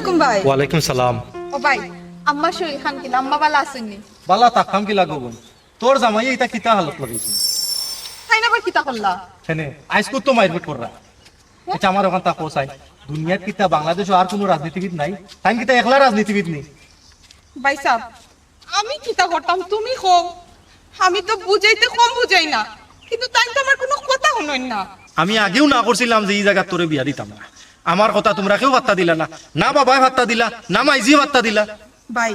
আলাইকুম ভাই। ওয়ালাইকুম সালাম। ও ভাই, আম্মা শরীর খান কি আম্মা বালা আসেননি? বালা তাকাম কি লাগো বোন, তোর জামাই এটা কিতা হালত লাগাইছে তাই না আবার কিতা করলা? হেনে আইসকু তো মাইরবেট কররা। এটা আমার ওখান তা কোসাই দুনিয়ার কিতা বাংলাদেশে আর কোনো রাজনীতিবিদ নাই, তাই কিতা একলা রাজনীতিবিদ নেই। ভাই সাহেব, আমি কিতা করতাম তুমি কও। আমি তো বুঝাইতে কম বুঝাই না, কিন্তু তাই তো আমার কোনো কথা শুনই না। আমি আগেও না করছিলাম যে এই জায়গা তোরে বিয়া দিতাম না। আমার কথা তোমরা কেউ বার্তা দিলা না, না বাবাই বার্তা দিলা, না মাইজি বার্তা দিলা। ভাই,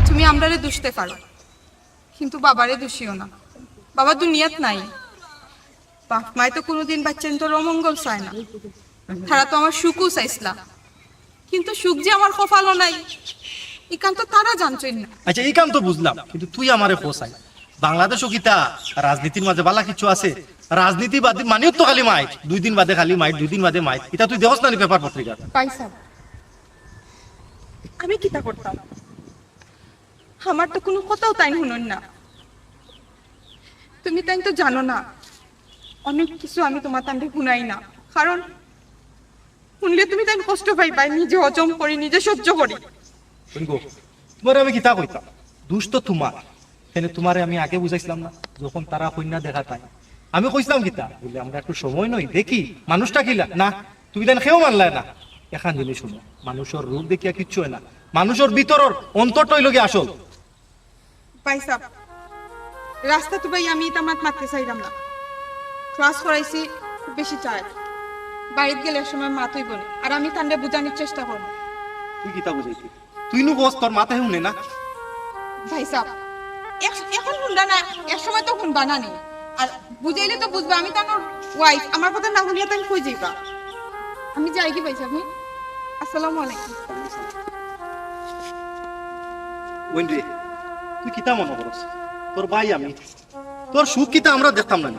তুমি আমরারে দুষতে পারো, কিন্তু বাবারে দুষিও না। বাবা দুনিয়াত নাই। বাপ মায় তো কোনোদিন বাচ্চান তোর অমঙ্গল চায় না। তারা তো আমার সুখও চাইছিলা, কিন্তু সুখ যে আমার কপালও নাই ইকান তো তারা জানছই না। আচ্ছা এই কাম তো বুঝলাম, কিন্তু তুই আমারে কোসাই বাংলাদেশও কিতা রাজনীতির মাঝে বালা কিছু আছে? রাজনীতি বাদ মানেও তো খালি মাইট, 2 দিন বাদে খালি মাইট, 2 দিন বাদে মাইট। এটা তুই দেখছ না পেপার পত্রিকা? পয়সা আমি কিতা করতাম? আমার তো কোনো কথাও তাই শুনুন না। তুমি তাই তো জানো না, অনেক কিছু আমি তোমার তান্ডে শুনাই না, কারণ শুনলে তুমি তাই কষ্ট পাইবা। নিজে হজম করি, নিজে সহ্য করি। তোমার আমি কিতা কইতাম, দুষ তো তোমার। এখানে তোমারে আমি আগে বুঝাইছিলাম না, যখন তারা কন্যা দেখা তাই আমি কইছিলাম কিতা বলে আমরা একটু সময় নই দেখি মানুষটা কিলা না। তুমি দেন খেয়েও মানলাই না। এখান জিনিস শুনো, মানুষের রূপ দেখিয়া কিচ্ছু হয় না, মানুষের ভিতরের অন্তরটাই লগে আসল। পয়সা রাস্তা তো ভাই আমি এটা মারতে চাইলাম না। ক্লাস করাইছি, খুব বেশি চায়। বাড়িতে গেলে সময় মা তুই বলে, আর আমি তান্ডে বোঝানোর চেষ্টা করব। তুই কিতা বুঝাইছি? তুই নু বস, তোর মাথায় শুনে না। ভাই সাহেব, এখন শুনবা না, এক সময় তো শুনবা না নেই। আর বুঝাইলে তো বুঝবা আমি তার ওয়াইফ। আমার কথা না শুনিয়া তাই কই যাইবা। আমি যাই কি পাইছি আপনি? আসসালামু আলাইকুম। ওইন্দ্রে তুই কিতা মনে করস? তোর ভাই আমি, তোর সুখ কিতা আমরা দেখতাম না?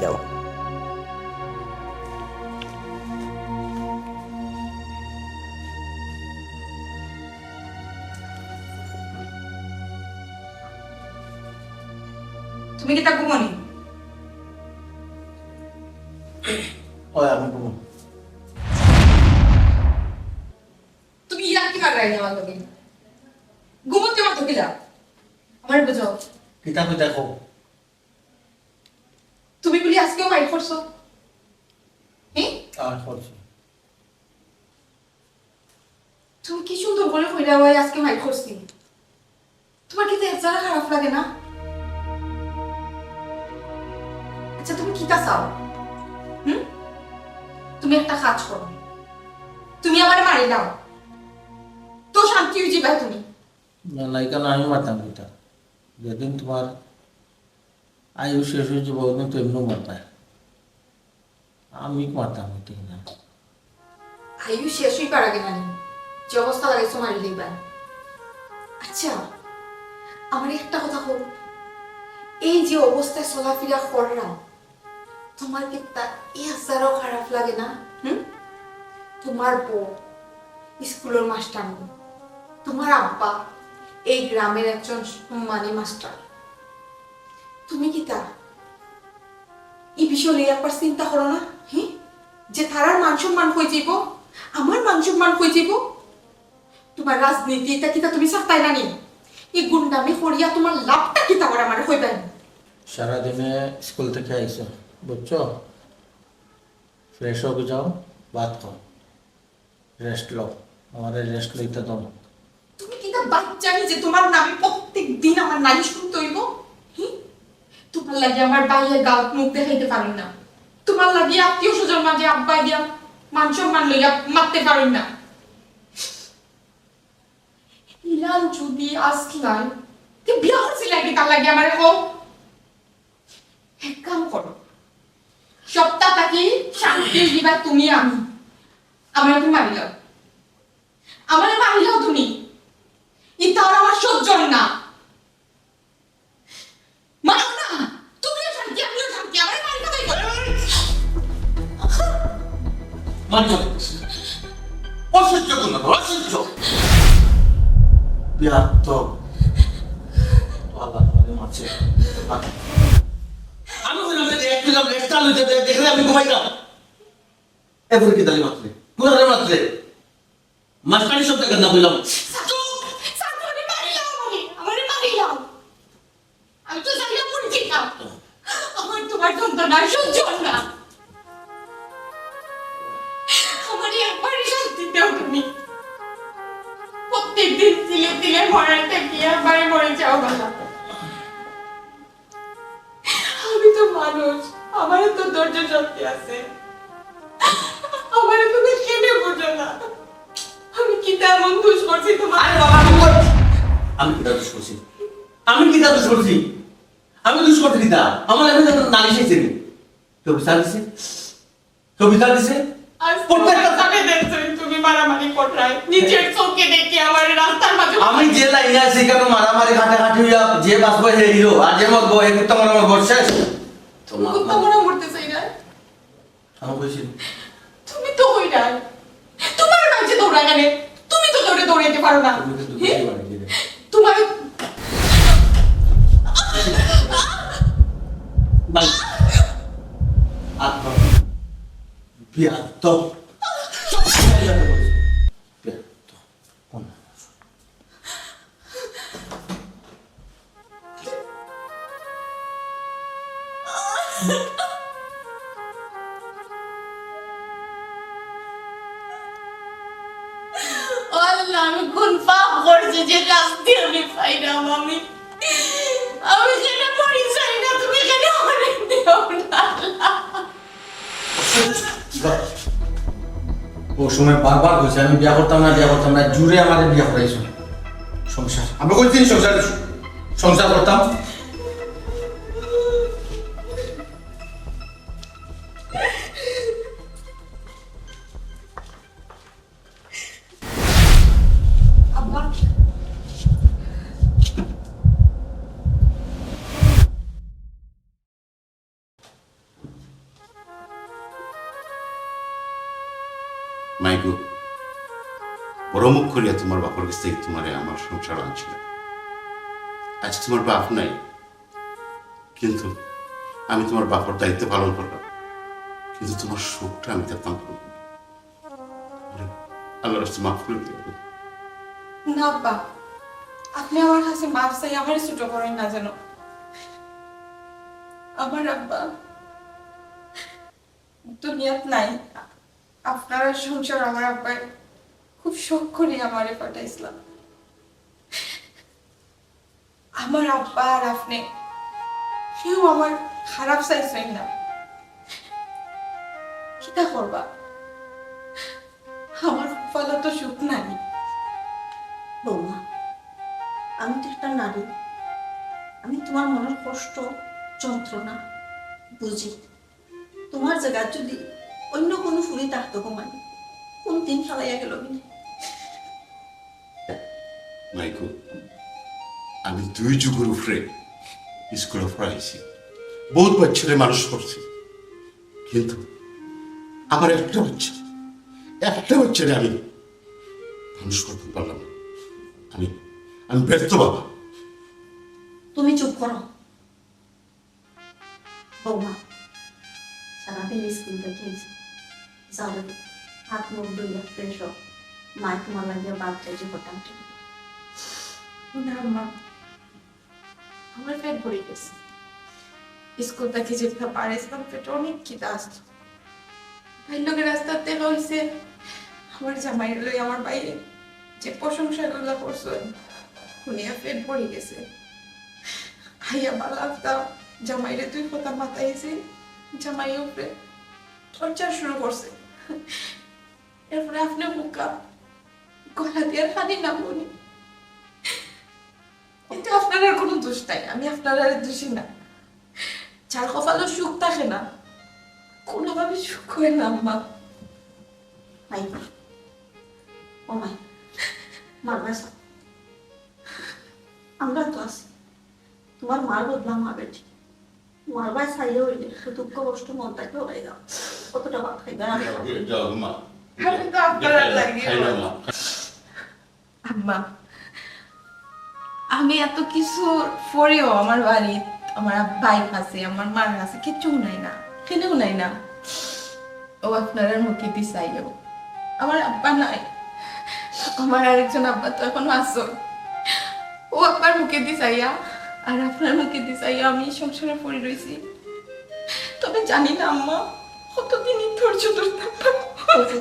যাও। তুমি কি তা ঘুমনি? ওই আমি ঘুমো। তুমি ইয়ার কি মারাই আমার লগে? ঘুমতে মাত্র কিলা? আমার বুঝাও। কিতা কই দেখো। তুমি বলি আজকেও মাইক করছো? হ্যাঁ? আর করছি। তুমি কি সুন্দর করে কইলা ভাই আজকে মাইক করছি। তোমার কি এত খারাপ লাগে না? আচ্ছা তুমি কিটা চাও? তুমি একটা কাজ করো, তুমি আমারে মারি দাও তো শান্তি হয়ে যাবে। তুমি না লাইকা না আমি মারতাম কিতা। যেদিন তোমার আয়ু শেষ হয়ে যাবো ওদিন তো এমনি মারতাম। আমি মারতাম ঠিক না। আয়ু শেষ হয়ে পারা গেল না, যে অবস্থা লাগাইছো মারি লইবা। আচ্ছা আমার একটা কথা হোক, এই যে অবস্থায় চলাফেরা করলাম তোমার কি তা হাজারও খারাপ লাগে না? তোমার বউ স্কুলের মাস্টার, তোমার আব্বা এই গ্রামের একজন সম্মানী মাস্টার। তুমি কি তা এই বিষয় নিয়ে একবার চিন্তা করো না? যে তারার মান সম্মান হয়ে যাইব, আমার মান সম্মান হয়ে যাইব। তোমার রাজনীতি এটা কিতা তুমি চাকতাই না নি? এই গুন্ডামি করিয়া তোমার লাভটা কিতা করে আমার হইবেন? সারাদিনে স্কুল থেকে আইসো বুঝছো, ফ্রেশ হয়ে যাও, ভাত খাও, রেস্ট লো। আমার রেস্ট লইতে দাও। তুমি কিতা বাচ্চা নি যে তোমার নামে প্রত্যেক দিন আমার নারী শুনতে হইব? তোমার লাগে আমার বাইরে গাঁত মুখ দেখাইতে পারেন না, তোমার লাগে আত্মীয় স্বজন মাঝে আব্বাই দিয়া মান সম্মান লইয়া মারতে পারেন না। ইলান যদি আসলাই তে বিয়া করছি লাগে তার লাগে আমার হোক। এক কাম করো, সপ্তাহ থাকি শান্তি দিবা তুমি আমি। আমার তুমি মারিলাও, আমার মারিলাও তুমি, এটা আর আমার সহ্য না। মারো না, তুমিও শান্তি আমিও শান্তি, আমার মারি কথাই বলো। অসহ্য করো, অসহ্য। বিয়ার তো আল্লাহ হচ্ছে আমি বললাম যে একটু যাম রেস্ট চালু হইতে দেখলে আমি ঘুমাইতাম এরপরে কি দালি মাত্রে কোথায় মাত্রে মাঝখানে সব টাকা না বললাম আমি তো জানি না মরে যেতাম আমার তোমার যন্ত্রণা সহ্য হয় না আমার একবারই শান্তি দাও তুমি প্রত্যেকদিন তিলে তিলে মরাটা কি একবারে মরে যাও বাবা আমি তো মানুষ আমারও তো ধৈর্য শক্তি আছে আমারও তুমি কেনে বোঝো না আমি কি তেমন দোষ করছি তোমার আরে বাবা আমি কি দোষ করছি আমি কি দোষ করছি আমি দোষ করতে দিতাম আমার আমি নালিশ হয়েছে কেউ বিচার দিছে কেউ বিচার দিছে তুমি মারামারি করলাই নিজের চোখে দেখে আমার রাস্তার মাঝে আমি যে লাইনে আছি কেন মারামারি হাঁটাহাঁটি হইয়া যে বাঁচবো হে হিরো আর যে মরবো হে কুত্তা মারামারি বর্ষাস তুমি কুত্তা মারা মরতে চাই না আমি কইছি তুমি তো হই না তোমার কাছে দৌড়া গেলে তুমি তো দৌড়াইতে পারো না তোমার বাই আত্মা বিয়াত আল্লাহ আমি কোন পাপ করছি যে শাস্তি আমি পাই না আমি সেটা পড়ি চাই না তুমি কেন অনেক দিও না ও সময় বারবার কইছে আমি বিয়া করতাম না জুড়ে আমাদের বিয়া করাইছো সংসার আমি কইছি সংসার করতাম আব্বা মাইকু বড় মুখ করিয়া তোমার বাপর কাছ থেকে তোমারে আমার সংসার আনছিল আজ তোমার বাপ নাই কিন্তু আমি তোমার বাপর দায়িত্ব পালন করলাম কিন্তু তোমার সুখটা আমি দেখতাম আল্লাহ রাস্তা মাফ করে দিও না আব্বা আপনি আমার কাছে মাপ চাই আমার ছোট করেন না যেন আমার আব্বা দুনিয়াত নাই আপনার সংসার আমার আব্বাই খুব শখ করে আমারে পাঠাইছিলাম আমার আব্বা আর আপনি কেউ আমার খারাপ চাইছেন না কিতা করবা আমার ফলা তো সুখ নাই বৌমা আমি তো একটা নারী আমি তোমার মনের কষ্ট যন্ত্রণা বুঝি তোমার জায়গায় যদি অন্য কোনো ফুলি থাকতো কমাই কোন দিন ফেলাইয়া গেল কিনা মাইকু আমি 2 যুগের উপরে স্কুলে পড়াইছি বহুত বাচ্চারে মানুষ করছি কিন্তু আমার একটা বাচ্চারে আমি মানুষ করতে পারলাম না আমি ব্যর্থ বাবা তুমি চুপ করো বৌমা সারাদিন স্কুল থেকে এসে যাবে হাত মুখ ধুইয়া ফ্রেশ হোক মায় তোমার লাগিয়ে বাদ চাইছে করতাম না মা আমার পেট ভরে গেছে স্কুল থেকে যেতে পারেছিলাম পেটে অনেক খিদা আসতো ভাই লোকের রাস্তার দেখা হয়েছে আমার জামাই লই আমার বাইরে যে প্রশংসা গুলো করছো শুনিয়া পেট ভরে গেছে আইয়া বালাফতা জামাইরে তুই কথা মাথাইছি জামাই উপরে টর্চার শুরু করছে এরপরে আপনি মুখা গলা দিয়ে পানি না বলি কিন্তু আপনার আর কোনো দোষ নাই আমি আপনার আর দোষী না যার কপালও সুখ থাকে না কোনোভাবে সুখ হয় না আম্মা মাই ও মাই মারবা আমরা তো আছি তোমার মার বদলাম মা বেটি মারবার সাইয়ে হইলে দুঃখ কষ্ট মন থাকবে হয়ে যাও কতটা ভাত খাইবে আমি আমি তো আপনার আর লাগিয়ে আম্মা আমি এত কিছু পরেও আমার বাড়ি আমার ভাইয়ের কাছে আমার মার কাছে কিচ্ছু নাই না, কেনেও নাই না। ও আপনার মুখে দিছাইও আমার আব্বা নাই, আমার আরেকজন আব্বা তো এখন আসো, ও আপনার মুখে দিছাইয়া আর আপনার মুখে দিছাইয়া আমি সংসারে পড়ে রয়েছি। তবে জানি না আম্মা কতদিনই ধৈর্য ধরতে পারবো।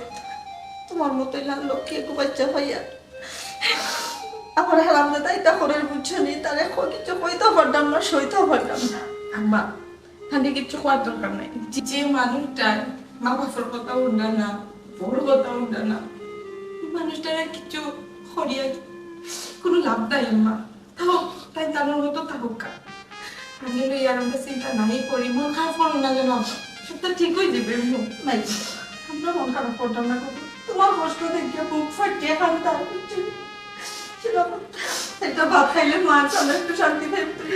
তোমার মতো না লক্ষ্মী একটু বাচ্চা হইয়া আমার হারাম দাদা এটা করে বুঝছো নি, তার এখন কিছু কইতে পারতাম না, সইতে পারতাম না। আম্মা তাহলে কিচ্ছু করার দরকার নাই। যে মানুষটার মা বাবার কথা উঠা না, বড় কথা উঠা না, মানুষটার কিছু করিয়া কোনো লাভ নাই আম্মা। তাও তাই তার মতো থাকুক কা, আমি আর আমরা চিন্তা নাই করি, মন খারাপ করো না যেন, সবটা ঠিক হয়ে যাবে। নাই আমরা মন খারাপ করতাম না কখনো। তোমার কষ্ট দেখে বুক ফাটিয়ে কান্তাম। একটা ভাত খাইলে মা চলে একটু শান্তি পাই তুই।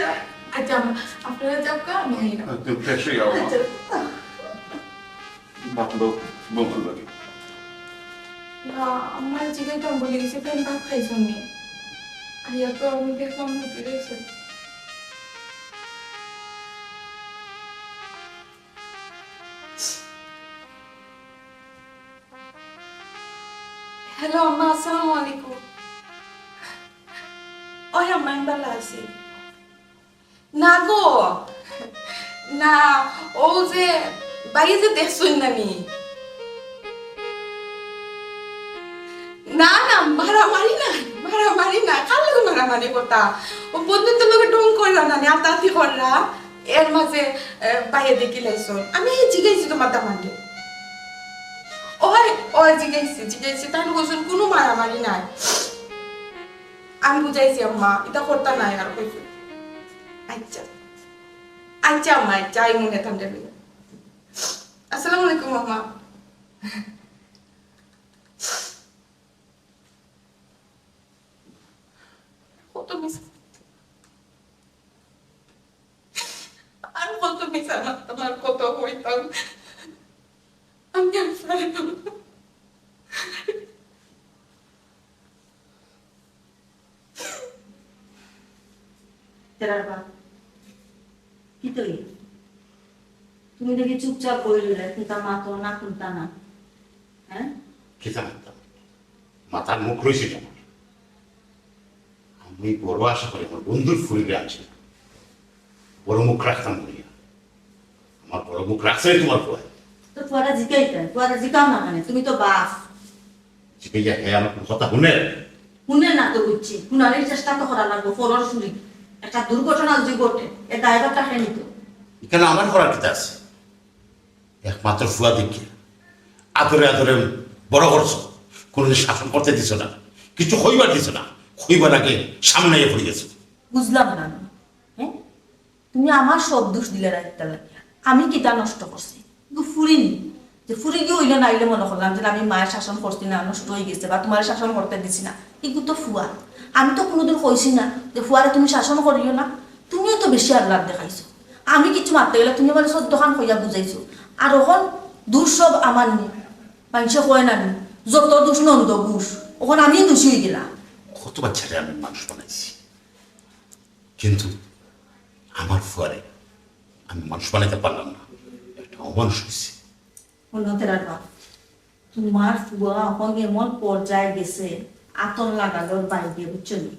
আচ্ছা আম্মা আপনারা যাও কা, আমি আইলাম। তুমি ফ্রেশ হয়ে যাও বাপলো বন্ধু লাগে না আমার জিগাইটা বলে গেছে প্রেম ভাত খাইছো নি, আইয়া তো আমি দেখলাম মুখে রয়েছে। হ্যালো আম্মা, আসসালামু আলাইকুম। ওই আম্মা আমি ভালো আছি। না গো না, ও যে বাইরে যে দেখছই না নি, না না মারামারি না, মারামারি না, কার লগে মারামারি কথা, ও বন্ধুত্বের লগে ডং করলা না, আতাতি করলা, এর মাঝে বাইরে দেখি লাইছো। আমি জিগাইছি তোমার দামান্ডে, ওই ওই জিগাইছি তাহলে কইছেন কোনো মারামারি নাই। আমি বুঝাইছি আম্মা এটা করতা নাই আর কইছো। আচ্ছা আচ্ছা আম্মা, আচ্ছা আই মনে থামতে বলে। আসসালামু আলাইকুম আম্মা। কত মিস আর কত মিস আমার তোমার কত হইতাম আমি আর পারলাম না। তেরার বাপ কি তুই তুমি দেখি চুপচাপ বই রইলে, কিন্তু মা তো না খুলতা না। হ্যাঁ খেতে পারতাম মাথার মুখ রয়েছে আমার। আমি বড় আশা করি আমার বন্ধুর ফুরিয়ে আছে, বড় মুখ রাখতাম বলিয়া আমার বড় মুখ রাখছে তোমার পরে তো তোরা জিকাইতেন, তোরা জিকাও না মানে, তুমি তো বাপ জিজ্ঞাসা হ্যাঁ আমার কোনো কথা শুনে শুনে না তো বুঝছি, শুনানোর চেষ্টা তো করা লাগবো। ফলর শুনি একটা দুর্ঘটনা যদি ঘটে এ ড্রাইভারটা খেয়ে নিত। এখানে আমার করার কিতা আছে? একমাত্র ফুয়া দেখি আদরে আদরে বড় করছো, কোনোদিন শাসন করতে দিছ না, কিছু হইবার দিছ না, হইবার আগে সামনে পড়ে গেছো। বুঝলাম না আমি। হ্যাঁ তুমি আমার সব দোষ দিলে রাখতে লাগে, আমি কিতা নষ্ট করছি কিন্তু ফুরিনি, যে ফুরি গিয়ে হইলে না হইলে মনে করলাম যে আমি মায়ের শাসন করছি না, নষ্ট হয়ে গেছে বা তোমার শাসন করতে দিছি না, কিন্তু তো ফুয়া আমি তো কোনোদিন কইছি না যে ফুয়ারে তুমি শাসন করিও না। তুমিও তো বেশি আল্লাহ দেখাইছো, আমি কিছু মারতে গেলে তুমি মানে সদ্যখান হইয়া বুঝাইছো। আর ওখন দোষ সব আমার নি, মানুষে কয় না নি যত দোষ নন্দ ঘুষ, ওখন আমি দোষী হয়ে গেলাম। কত বাচ্চারে আমি মানুষ বানাইছি, কিন্তু আমার ফুয়ারে আমি মানুষ বানাইতে পারলাম না, একটা অমানুষ হয়েছে। অন্যদের বাপ তোমার ফুয়া এখন এমন পর্যায়ে গেছে, আতন লাগানোর বাইরে বুঝছো নি,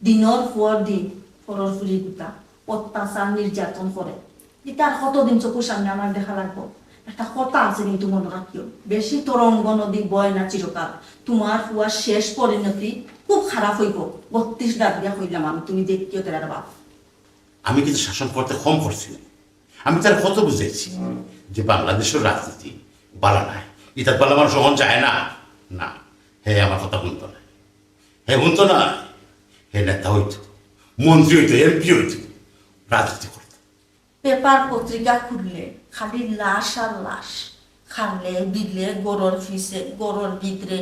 দিনের পর দিন ফরর ফুলি গুতা অত্যাচার নির্যাতন করে। তার কতদিন চোখের সামনে আমার দেখা লাগবো? একটা কথা আছে কিন্তু মনে রাখিও, বেশি তরঙ্গ নদী বয় না চিরকাল। তোমার ফুয়ার শেষ পরিণতি খুব খারাপ হইব। 32 দাঁত দিয়া হইলাম আমি, তুমি দেখিও তেরার বাপ। আমি কিন্তু শাসন করতে কম করছি না, আমি তার কত বুঝেছি যে বাংলাদেশের রাজনীতি বালা নাই, ইতার বালা মানুষ সহন চায় না। না হে আমার কথা শুনতো না, হে শুনতো না, হে নেতা হইতো, মন্ত্রী হইতো, এমপি হইতো, রাজনীতি করতো। পেপার পত্রিকা খুললে খালি লাশ আর লাশ, খালে বিলে গরুর ফিসে গরুর ভিতরে,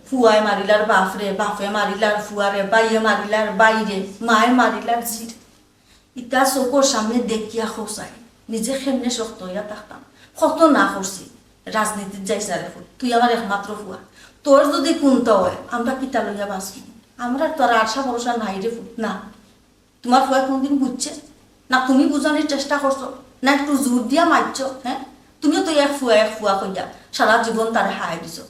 ফুয়ায় মারিলার বাপরে, বাপে মারিলার ফুয়ারে, বাইয়ে মারিলার বাইরে, মায়ে মারিলার জিরে। ইটা চোখের সামনে দেখিয়া খোঁচাই নিজে কেমনে শক্ত হইয়া থাকতাম। কত না করছি রাজনীতির যাইছে রে ফুল, তুই আমার একমাত্র ফুয়া, তোর যদি কোনটা হয় আমরা কিতা লইয়া বাঁচবি? আমরা তো আর আশা ভরসা নাই রে ফুট না। তোমার ফুয়া কোনদিন বুঝছে না? তুমি বুঝানোর চেষ্টা করছো না একটু জোর দিয়া মারছো? হ্যাঁ, তুমিও তো এক ফুয়া কইয়া সারা জীবন তার হায় দিছো।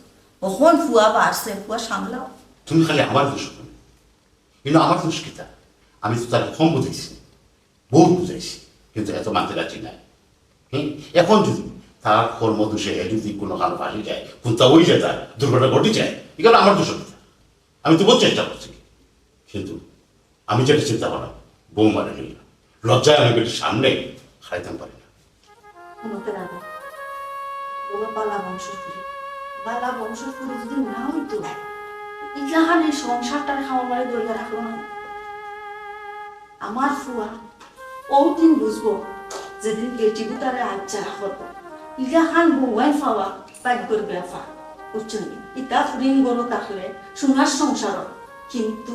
কখন ফুয়া বাড়ছে, ফুয়া সামলাও। তুমি খালি আমার দোষ করো, কিন্তু আমার দোষ কিতা? আমি তো তার কম বুঝাইছি, বহুত বুঝাইছি, কিন্তু এত মানতে রাজি নাই। হ্যাঁ, এখন যদি তার কর্মদোষে যদি কোনো কারণ ফাঁসি যায়, কোনটা ওই যায়, তার দুর্ঘটনা ঘটে যায়, এগুলো আমার দোষ কথা। আমি তো বহুত চেষ্টা করছি, কিন্তু আমি যেটা চিন্তা করলাম বউ মারে নিল, লজ্জায় আমি বেটির সামনে খাইতাম পারি না। আমাকে দাদা বলো বালা বংশ ফুরি যদি না হইতো, ইলাহানে সংসারটার খাওয়া মারে দরিয়া রাখলো না। আমার ফুয়া ও দিন বুঝবো যেদিন বেটি বুতারে আচ্ছা করবো, ইলাহান বউয়াই ফাওয়া পাইক করবে ফা, বুঝছেন? ইটা ফুরিন গরো থাকলে সোনার সংসার, কিন্তু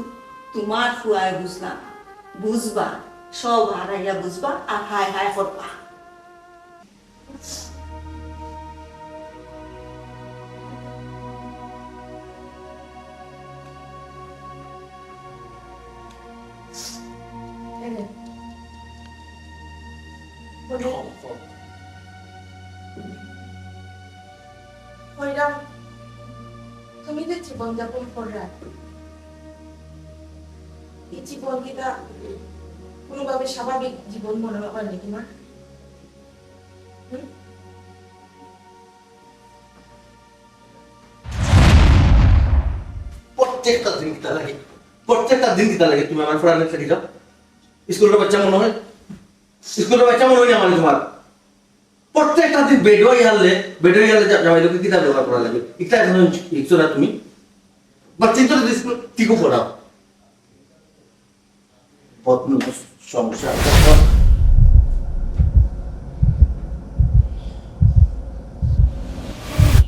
তোমার ফুয়ায় বুঝলা না। বুঝবা, সব হারাইয়া বুঝবা আর হায় হায় করবা। হইরাম, তুমি যে জীবনযাপন কররা, এই জীবন কিটা কোনোভাবে স্বাভাবিক জীবন মনে হয় নাকি না? প্রত্যেকটা দিন কিতা লাগে, প্রত্যেকটা দিন কিতা লাগে। তুমি আমার ফোরানে থেকে যাও, স্কুলের বাচ্চা মনে হয়, স্কুলের বাচ্চা মনে হয় না মানে তোমার। প্রত্যেকটা দিন বেডওয়াই হারলে জামাই লোকে কিতাব ব্যবহার করা লাগে। এটা এখন লিখছো না তুমি? বা চিন্তা স্কুল ঠিকও পড়াও। সমস্যা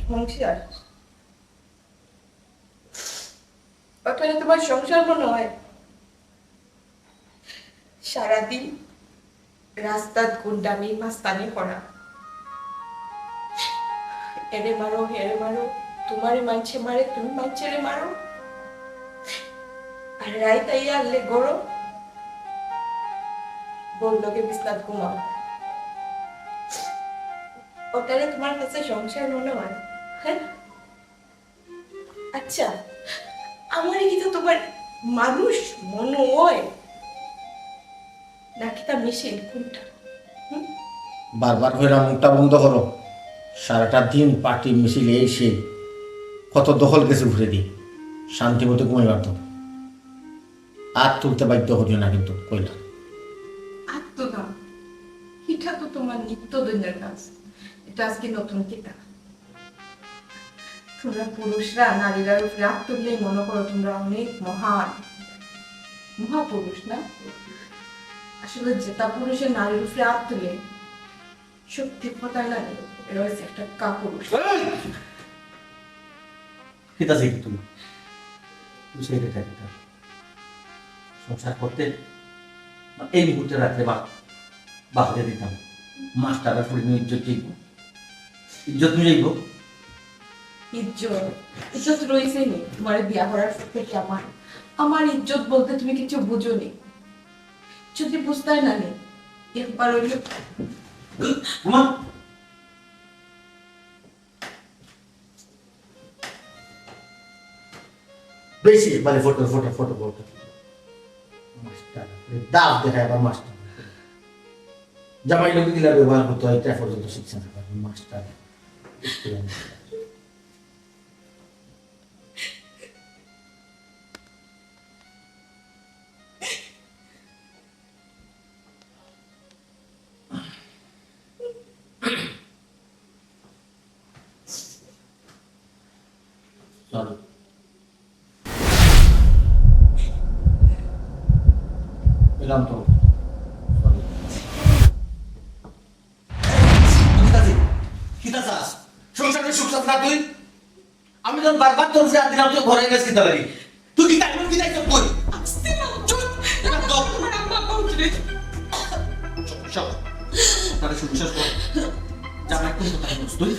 সংসার, ওখানে তোমার সংসার মনে হয়? সারাদিন রাস্তাত গুন্ডামি মাস্তানি করা, এরে মারো হেরে মারো, তোমারে মানছে মারে, তুমি মানছেরে মারো, আর রাইত আইয়া আনলে গরম বললোকে বিস্তার ঘুমাও। ওটারে তোমার কাছে সংসার মনে হয়? হ্যাঁ, আচ্ছা, আমার কি তো তোমার মানুষ মনে হয় নাকি তা মেশিন কোনটা? বারবার করে মুখটা বন্ধ করো। সারাটা দিন পার্টি মিছিল এই সেই কত দখল গেছে ঘুরে দিই, শান্তি মতো ঘুমাইবার তো আর তুলতে বাধ্য হইও না, কিন্তু কইলা আত্মদান এটা তো তোমার নিত্যদিনের কাজ, এটা আজকে নতুন কিতা? তোমরা পুরুষরা নারীরা উপরে হাত তুললেই মনে করো তোমরা অনেক মহাপুরুষ না? আসলে যেটা পুরুষের নারীর উপরে হাত তুলে সত্যি কথা না, এরা হচ্ছে একটা কাপুরুষ। কিতা শিখ তুমি? সংসার করতে এই মুহূর্তে রাত্রে বাহতে দিতাম, মাস্টাররা পড়ে ইজ্জত যাইব, ইজ্জত নিয়ে যাইব। ইজ্জত রয়েছে নি তোমার বিয়া করার থেকে? আমার ইজ্জত বলতে তুমি কিছু বুঝো নি, যদি বুঝতে না নি একবার ওই বেশি মানে photo photo photo photo master দাঁত দেখায় আবার মাস্টার জামাই লোক দিলা ব্যবহার করতে হয়, এটা পর্যন্ত শিখছে না মাস্টার। চলো এলাম তো। সংসারের সুখ সাথ না তুই? আমি যখন বারবার তোর হাত দিলাম তুই ঘরে গেছিস কিতা লাগি? তুই কি তাই কি তাই কই? আস্তে না চুপ, এটা তো আমার আম্মা বলছে। সব তাহলে শুন শেষ কর। জামাই কোন কথা বলছ তুই?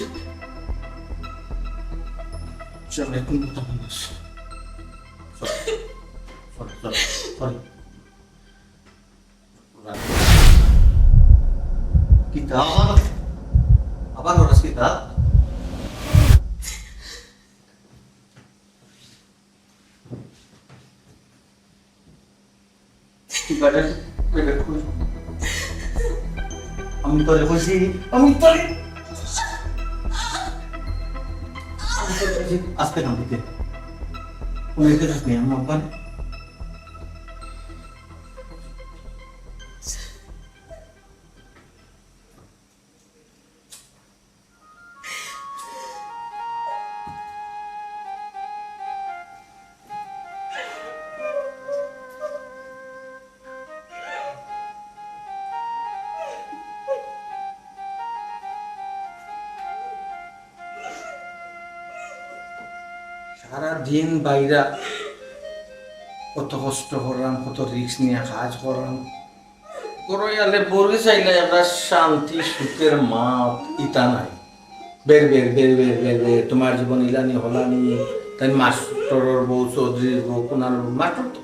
জামাই কোন কথা বলছ? সরি কিতা আবার হঠাৎ কিতা আমি তোরে কইছি আস্তে কাম দিতে উনি কে থাকবে আমার ওখানে সারাদিন বাইরা কত কষ্ট করলাম, কত রিস্ক নিয়ে কাজ করলাম, করইয়ালে বলে চাইলে আমরা শান্তি সুখের মাপ ইতা নাই। বের বের বের বের বের বের তোমার জীবন ইলানি হলানি, তাই মাস্টরের বউ, চৌধুরীর বউ, কোনার মাস্টর তো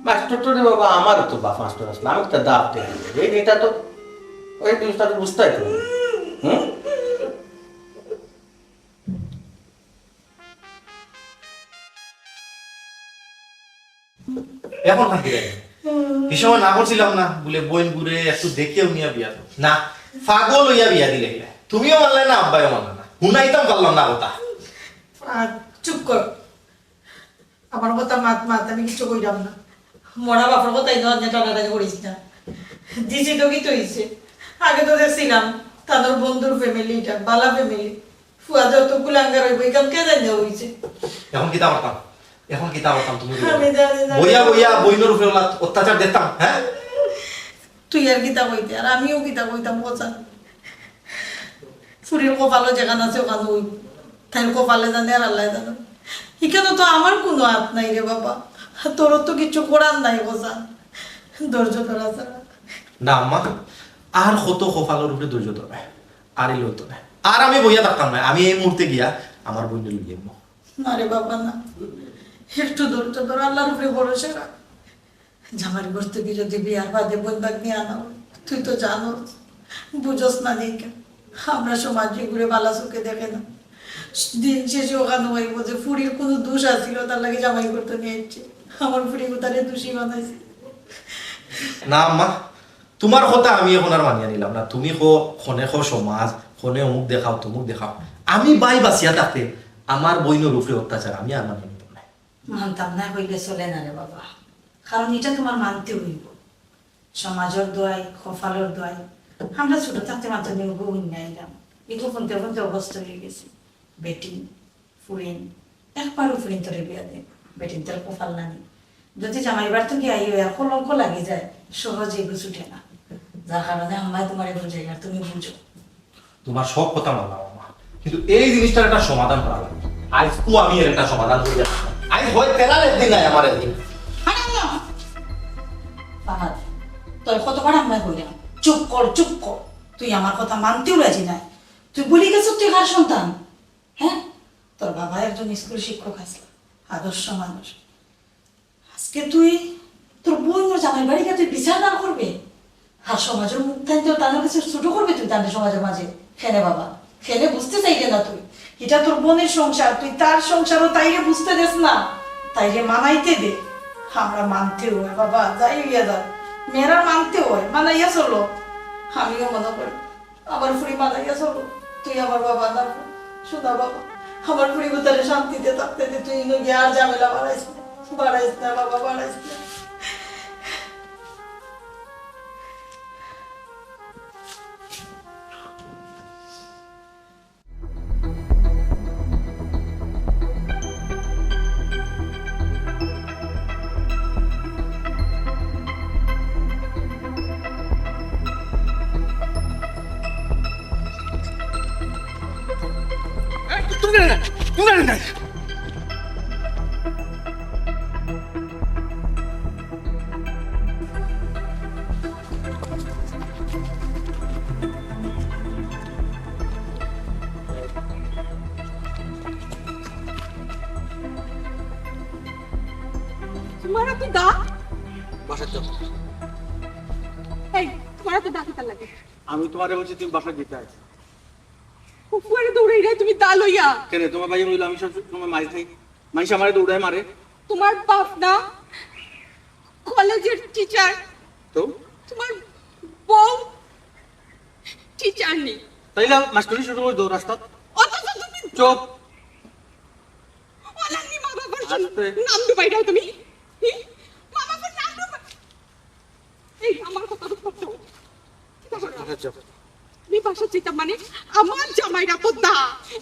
মাস্টর তো রে বাবা, আমারও তো বাপ মাস্টর আসলে, আমি তো দাপ দেয় এটা তো ওই জিনিসটা তো বুঝতে পারতো। এখন থাকি রে এই সময় না করছিলাম না বলে বইন ঘুরে একটু দেখেও নিয়ে বিয়া দাও। না পাগল হইয়া বিয়া দিলে তুমিও মানলে না আব্বাইও মানলে না, শুনাইতাম পারলাম না কথা। চুপ কর, আমার কথা মাত মাত, আমি কিছু কইলাম না। মরা বাপর কথাই তো টানাটানি করিস না, দিছি তো কি তো হইছে। আগে তো দেখছিলাম তাদের বন্ধুর ফ্যামিলিটা বালা ফ্যামিলি, ফুয়া যত গুলাঙ্গার হইব এখান কে জানি হইছে। এখন কিতা করতাম, এখন কিতা করতাম তুমি আমি জানি না। বইয়া বইয়া বইনের উপরে অত্যাচার দেখতাম। হ্যাঁ তুই আর কিতা কইতে, আর আমিও কিতা কইতাম বোঝা। ফুরির কপালও যেখানে আছে ওখানে হইব, তাই কপালে জানে আর আল্লাহ জানে। এখানে তো আমার কোনো হাত নাই রে বাবা, তোর তো কিছু করার নাই বোঝা, ধৈর্য ধরা ছাড়া। না আম্মা, আর কত কপালের উপরে ধৈর্য ধরবে, আর এই লইতো না। আর আমি বইয়া থাকতাম না, আমি এই মুহূর্তে গিয়া আমার বইনে লইয়ে যাবো। না রে বাবা না, একটু ধৈর্য ধর, আল্লাহর উপরে ভরসা রাখ। জামার ঘর থেকে যদি বিয়ার বাদে বোন বাগ নিয়ে আনা হয়, তুই তো জানো বুঝোস না দেখে আমরা সমাজে ঘুরে বালা চোখে দেখে না। দিন শেষে ওখানে হইব যে ফুরির কোনো দোষ আসছিল, তার লাগে জামাই করতে নিয়ে যাচ্ছে। আমার ফুরি কোথারে দোষী বানাইছে। না আম্মা, তোমার কথা আমি এখন আর মানিয়া নিলাম না। তুমি খনে সমাজ, খনে অমুক দেখাও তমুক দেখাও, আমি বাই বাঁচিয়া থাকতে আমার বইনের উপরে অত্যাচার আমি আর মানিয়ে নিতাম না। মানতাম না হইলে চলে না রে বাবা, কারণ এটা তোমার মানতে হইব। সমাজের দোয়াই, কপালের দোয়াই, আমরা ছোট থাকতে মাত্র নিয়োগ আইলাম, এগুলো ফোনতে ফোনতে অবস্থা হয়ে গেছে। বেটিন ফুরিন একবারও ফুরিন তোরে বিয়া দে, বেটিন তোর কপাল নানি। যদি জামাইবার তো কি আই আর কলঙ্ক লাগে যায়, সহজে এগুলো ছুটে না। যার কারণে আমায় তোমার বুঝাই আর তুমি বুঝো। তোমার সব কথা মানলাম আম্মা, কিন্তু এই জিনিসটার একটা সমাধান করা লাগবে। আজকু আমি এর একটা সমাধান করি। আজ হয় তেরার একদিন নাই আমার একদিন। ফাহাদ, তোর কতবার আমায় কইলাম চুপ কর চুপ কর, তুই আমার কথা মানতেও রাজি নাই। তুই বলি গেছ তুই কার সন্তান? হ্যাঁ, তোর বাবা একজন স্কুল শিক্ষক আছে, আদর্শ মানুষ। আজকে তুই তোর বোন জামাই বাড়িকে তুই বিচার না করবে, আর সমাজের মুখ থাকতে তাদের কাছে ছোট করবে তুই তাদের সমাজের মাঝে। খেলে বাবা, খেলে বুঝতে চাইলে না তুই, এটা তোর বোনের সংসার, তুই তার সংসারও তাইরে বুঝতে দেস না, তাইরে মানাইতে দে। আমরা মানতে হয় বাবা, যাই হইয়া যা, মেয়েরা মানতে হয়, মানাইয়া চলো। আমিও মনে করি আমার ফুড়ি মানাইয়া চলো, তুই আমার বাবা না শোনা বাবা, আমার ফুড়ি কোথায় শান্তিতে থাকতে দে, তুই গিয়ে আর ঝামেলা বাড়াইস না বাবা, বাড়াইস না। তোমার তো দা বাসা যাও। এই তোমার তো ডাকিতা লাগে আমি তোমারে বলছি তুমি বাসা যেতে আছো। ফুফুয়ারে দৌড়াই রে তুমি দা লইয়া কেন তোমার ভাই বললো আমি সব সময় মারি খাই, মানুষ আমারে দৌড়ায় মারে। তোমার বাপ না কলেজের টিচার, তো তোমার বউ টিচার নেই, তাইলে মাস্টারি শুরু করে দৌড় রাস্তা। অথচ তুমি চুপ। অলানি মা বাবার আস্তে। নাম ডুবাই দাও তুমি। হি? মা বাবার নাম ডুবাই। এই আমার কথা তো করছো। বাসা যাও। আমি বাসা যেতাম মানে আমার জামাইরা তো দা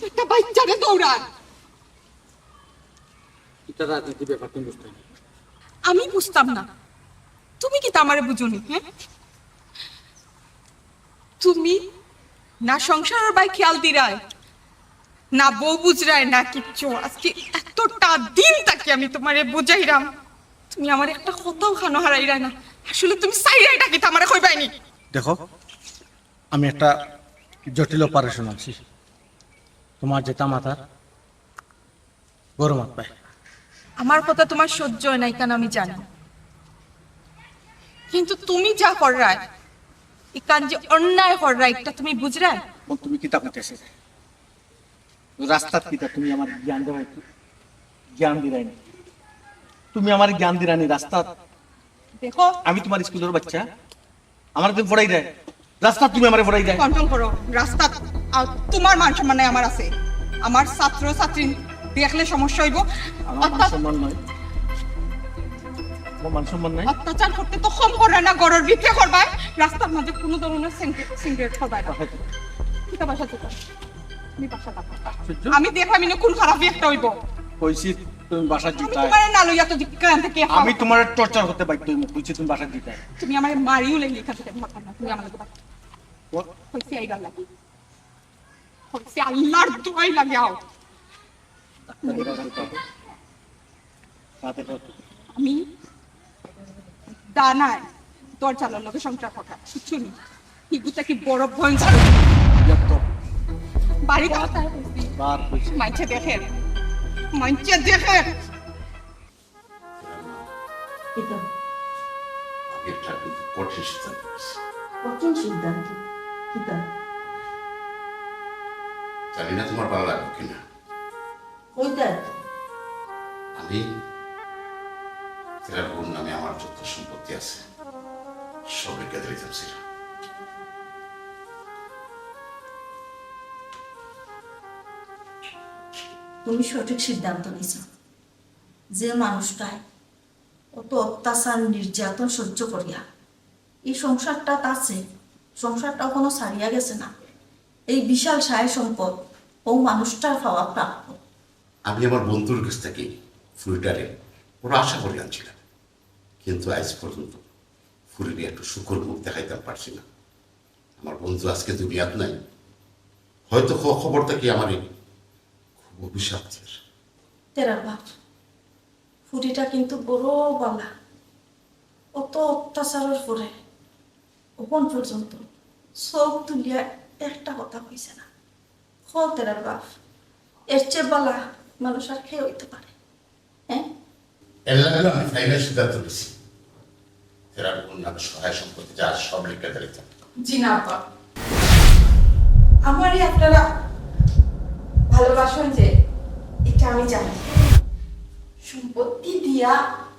একটা বাচ্চারে দৌড়ান। এটা রাজনীতি ব্যাপার তুমি বুঝতে না। আমি বুঝতাম না, তুমি কি তা আমারে বুঝুনি? হ্যাঁ, তুমি না সংসারের বাই খেয়াল দিরায়, না বউ বুঝরায়, না কিচ্ছু। আজকে এতটা দিন তাকে আমি তোমারে বুঝাইরাম, তুমি আমার একটা কথাও খানো হারাইরাই না। আসলে তুমি সাইরাই ডাকি তা আমারে কইবাইনি। দেখো, আমি একটা জটিল অপারেশন আছি, তোমার যেটা মাথার গরম হাত পায়। আমার কথা তোমার সহ্য হয় নাই কেন আমি জানি, কিন্তু তুমি যা কররায় ইকান যে অন্যায় কররায় এটা তুমি বুঝরায়। তুমি কিতা করতেছে রাস্তা কিতা, তুমি আমার জ্ঞান দেওয়া জ্ঞান দিরাইনি, তুমি আমার জ্ঞান দিরানি রাস্তা। দেখো আমি তোমার স্কুলের বাচ্চা, আমার তুমি পড়াই দেয় রাস্তা, তুমি আমার পড়াই দেয়। কন্ট্রোল করো রাস্তা। তোমার মান সম্মান নাই আমার আছে, আমার ছাত্র ছাত্রী দেখলে সমস্যা হইব। আমার মান সম্মান নয়, আমার মান সম্মান নাই। অত্যাচার করতে তো কম করে না, গড়ের ভিতরে করবাই, রাস্তার মাঝে কোনো ধরনের সিগারেট করবাই না। কিতা বাসা থেকে আমি বাসা থাকো, আমি দেখলাম ইনো কোন খারাপই একটা হইব। কইছি তুমি বাসার আমি জিতায়, তোমার না লইয়া তো দিক্কান থেকে আমি তোমার টর্চার করতে বাধ্য হই, কইছি তুমি বাসার জিতায়। তুমি আমার মারিও লেগে এখান থেকে ভাবতাম না, তুমি আমার লাগে হইছে এইবার লাগে, হইছে আল্লাহর দোয়াই লাগে। আও আমি দানায় তোর চালার লগে সংসার কথা কিছু নেই, হিগুতা কি বড় ভয়ঙ্কর বাড়ি কথা মাইছে দেখে, মাইছে দেখে। এটা আমি একটা কিন্তু কঠিন সিদ্ধান্ত নিয়েছি। কঠিন সিদ্ধান্ত। কিতা জানি না তোমার ভালো লাগবে কিনা। কইতা আমি তেরার বোন নামে আমার যত সম্পত্তি আছে সব রেখে দিতাম ছিল। তুমি সঠিক সিদ্ধান্ত নিছ। যে মানুষটায় অত অত্যাচার নির্যাতন সহ্য করিয়া এই সংসারটা আছে, সংসারটা কোনো ছাড়িয়া গেছে না, এই বিশাল সায় সম্পদ ও মানুষটার পাওয়া প্রাপ্য। আমি আমার বন্ধুর কাছ থেকে ফুলটারে ওরা আশা করে আনছিলাম, কিন্তু আজ পর্যন্ত ফুলের একটু শুকর মুখ দেখাইতে পারছি না। আমার বন্ধু আজকে দুনিয়াত নাই, হয়তো খবরটা কি আমার খুব অভিশাপ্তের। তেরা বাপ ফুটিটা কিন্তু বড় বালা, অত অত্যাচারের পরে ওপন পর্যন্ত চোখ তুলিয়া একটা কথা কইছে না। হ তেরার বাপ, এর চেয়ে বালা মানুষ আর খেয়ে হইতে পারে? হ্যাঁ, এর লাগলো আমি ফাইনাল সিদ্ধান্ত নিয়েছি, তেরার বোন নামে সহায় সম্পত্তি যা সব লিখে দিতাম। জি না আপা, আমারই আপনারা ভালোবাসেন যে এটা আমি জানি, সম্পত্তি দিয়া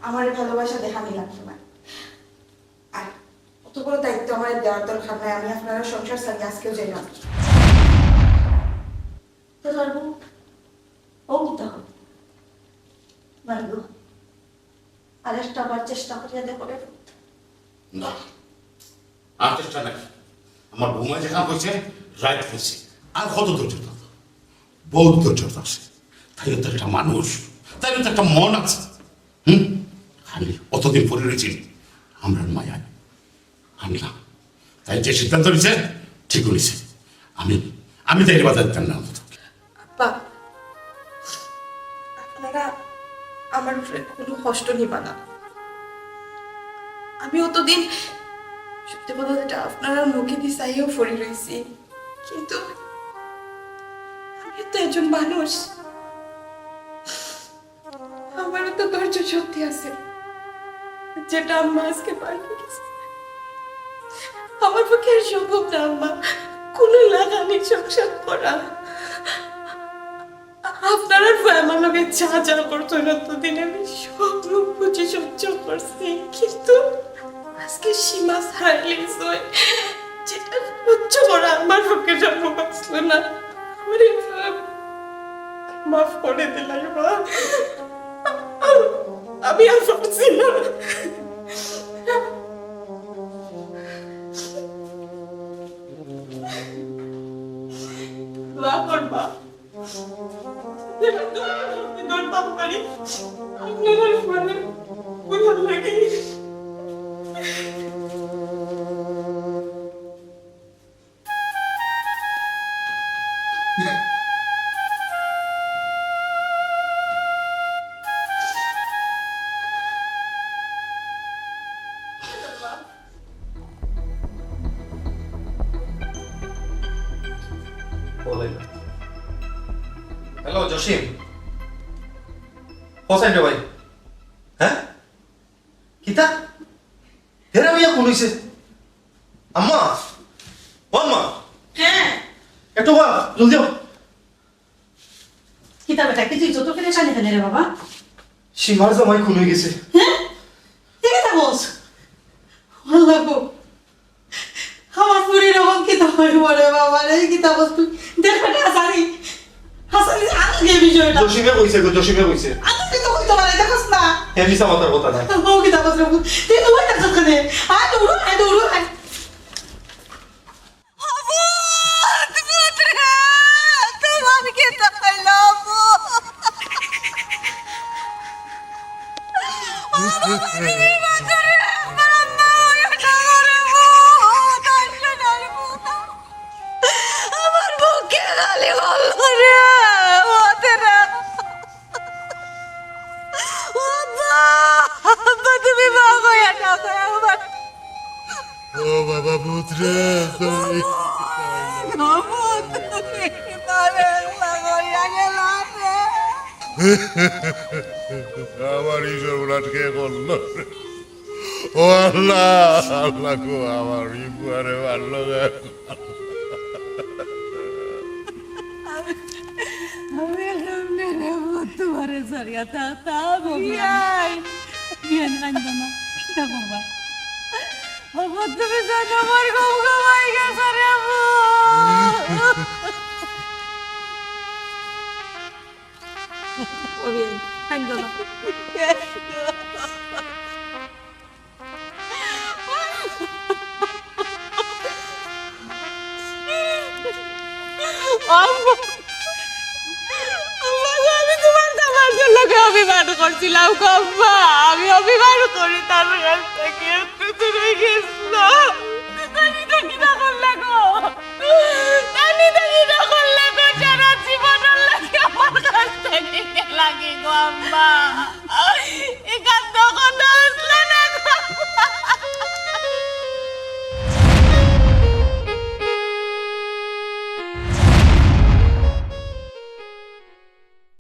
আমার ভালোবাসা দেখানি লাগবে না। আর অত বড় দায়িত্ব আমার দেওয়ার দরকার নাই, আমি আপনারা সংসার সাথে আজকেও যাই না। তেরার বউ ও কিতা হবে মানলো, আর একটা বার চেষ্টা করিয়া দেখো রে। না, আর চেষ্টা নাই। আমার বৌমা যেখানে হয়েছে রাইট হয়েছে, আর কত ধৈর্য থাকতো, বহুত ধৈর্য থাকছে। তাই তো একটা মানুষ, তাই তো একটা মন আছে। খালি অতদিন পরে রয়েছি আমরা মায়ায় আনলাম, তাই যে সিদ্ধান্ত নিছে ঠিক নিছে। আমি তাই বাধা দিতাম না। অন্তত আপা, আপনারা আমার উপরে কোনো কষ্ট নিবা না। আমি অতদিন সত্যি কথা যেটা আপনারা মুখে দিয়ে চাইও পড়ে রয়েছি, কিন্তু আমি তো একজন মানুষ, আমারও তো ধৈর্য শক্তি আছে। যেটা আম্মা আজকে পারবে আমার পক্ষে আর সম্ভব না আম্মা, কোনো লাগানি সংসার করা। আপনারা আমার লোকে যা যা করতো দিন আমি সব মুখ বুঝে সহ্য করছি, কিন্তু আজকে সীমা ছাড়াইলেই যেটা সহ্য করা আমার পক্ষে সম্ভব আসলো না। আমার মাফ করে দিলাই মা, আমি আর পারছি না। দোয়া করবা, দোয়া পারি আপনার মানে বুঝার লাগে। হ্যালো জসিম, হোসেন রে ভাই, হ্যাঁ কিতা হেরা মিয়া কোন হইছে? আম্মা, ও আম্মা, হ্যাঁ একটু বা জলদি আও। কিতা বেটা কি তুই যত কেন জানি কেন রে বাবা? সীমার জামাই খুন হয়ে গেছে। হ্যাঁ কি কথা বলছ? আল্লাহ গো, আমার পুরি রকম কিতা হইব রে বাবা রে, কিতা বস্তু দেখ বেটা হাসানি হাসানি আগে বিষয়টা জসিমে কইছে গো, জসিমে কইছে। আগে তো কইতে পারে দেখছ না? হে মিছা মাতার কথা নাই। ও কিতা বস্তু তুই তো ওই কাজ করে আয় দৌড়ো আয় দৌড়ো আয়। আমার বুকে গালি বললো রে ওদেরা। তুমি বাবা আমার ও বাবা পুত্রে, তুমি আমার ঈশ্বর উনাটকে করলো। ও আল্লাহ, আল্লাহ গো, আমার ইপুয়ারে মারলো। তোমারে সরিয়া তা তা বিয়াই বিয়াই আনবা না কিতা বাবা বাবা তুমি জানো আমার গম গমাই গেছে রে ও বিয়াই আনবা না আমি তোমার দামার জন্য অভিমান করছিলাম কম্পা, আমি অভিমান করি তার কাছ থেকে একটু দূরে গেছিল। সারা জীবন লাগে আমার কাছ থেকে লাগে গো আম্মা।